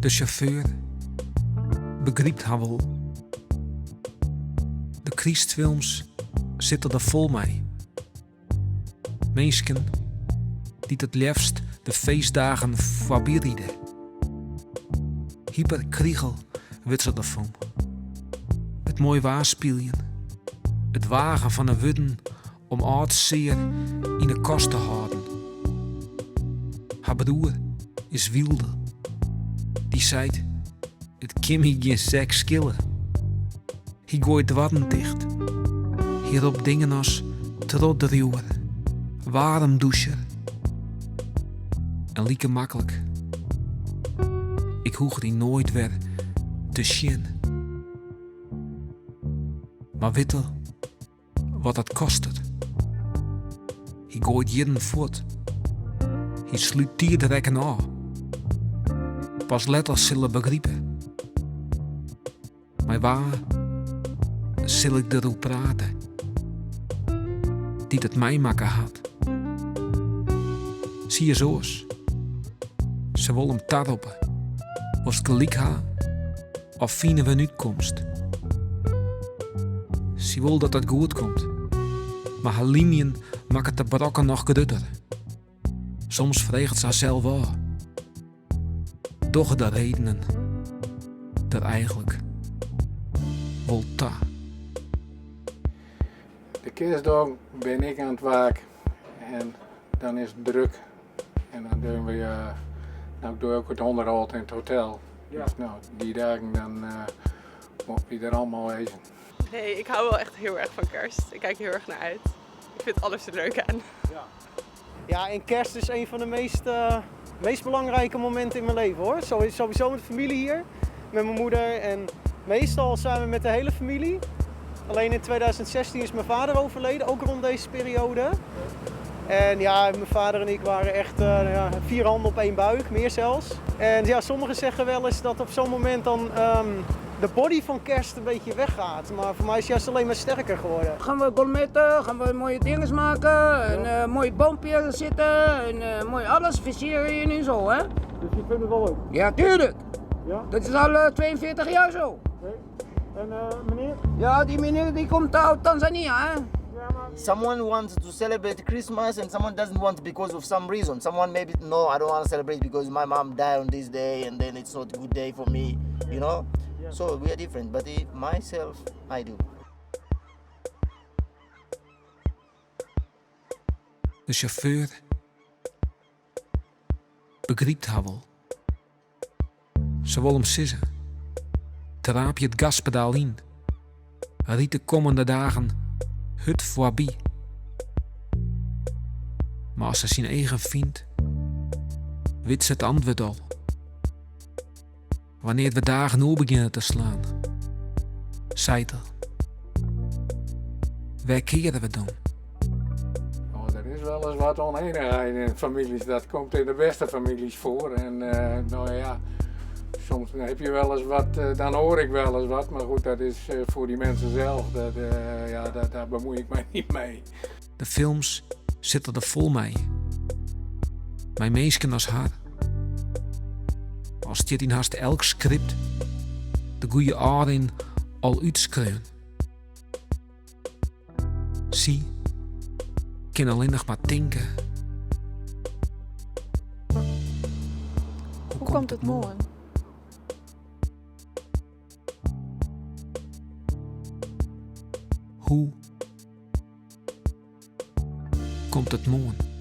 De chauffeur begrijpt haar wel. De Christfilms zitten er vol mee. Mensen die het liefst de feestdagen voorbij rieden. Hyperkriegel weet ze ervan. Het mooi waarspelen. Het wagen van een wudden om oud zeer in de kast te houden. Haar broer is wilde. Die zei, het kan me geen seks skillen. Hij gooit dwarren dicht. Hierop dingen als trotdruwer, warm douchen. En lieke makkelijk. Ik hoeg die nooit weer te zien. Maar weet je wat dat kost het? Hij gooit jeden voort. Hij sluit hier de rekken aan. Pas letters zullen begrijpen. Maar waar zal ik erover praten? Die het mij maken had. Zie je zo's. Ze wil hem tarroppen. Was het gelijk haar of fine we uitkomst. Ze wil dat het goed komt. Maar haar linien maken de brokken nog grutter. Soms vreegt ze zelf al. Doch de redenen dat eigenlijk wel ta. De kerstdag ben ik aan het werk en dan is het druk. En dan doen we, nou doe ik ook het onderhoud in het hotel. Ja. Dus nou, die dagen dan moet je er allemaal wezen. Nee, ik hou wel echt heel erg van kerst. Ik kijk heel erg naar uit. Ik vind alles er leuk aan. Ja, en kerst is een van de meest belangrijke momenten in mijn leven hoor. Sowieso met de familie hier, met mijn moeder en meestal zijn we met de hele familie. Alleen in 2016 is mijn vader overleden, ook rond deze periode. En ja, mijn vader en ik waren echt 4 handen op 1 buik, meer zelfs. En ja, sommigen zeggen wel eens dat op zo'n moment dan de body van kerst een beetje weggaat. Maar voor mij is het juist alleen maar sterker geworden. Gaan we gourmetten, gaan we mooie dingen maken, en mooie boompje zitten, en mooi alles versieren en zo, hè? Dus je vindt het wel leuk? Ja, tuurlijk. Ja? Dat is al 42 jaar zo. Okay. En meneer? Ja, die meneer die komt uit Tanzania, hè? Someone wants to celebrate Christmas and someone doesn't want because of some reason. Someone maybe, no, I don't want to celebrate because my mom died on this day and then it's not a good day for me, you know? Yeah. So we are different, but myself, I do. De chauffeur begrijpt haar wel. Ze wil hem sissen. Traap je het gaspedaal in. Riet de komende dagen het voorbij. Maar als ze zijn eigen vindt, weet ze het antwoord al. Wanneer we dagen op beginnen te slaan, zei er. Waar keren we dan? Oh, er is wel eens wat oneenigheid in families, dat komt in de beste families voor. En nou ja, soms heb je wel eens wat, dan hoor ik wel eens wat, maar goed, dat is voor die mensen zelf, daar bemoei ik mij niet mee. De films zitten er vol mee. Mijn meesken als haar. Als dit in haast elk script de goede aarding al uitschreeuwen. Zie, kan alleen nog maar denken. Hoe komt het morgen? Hoe komt het morgen?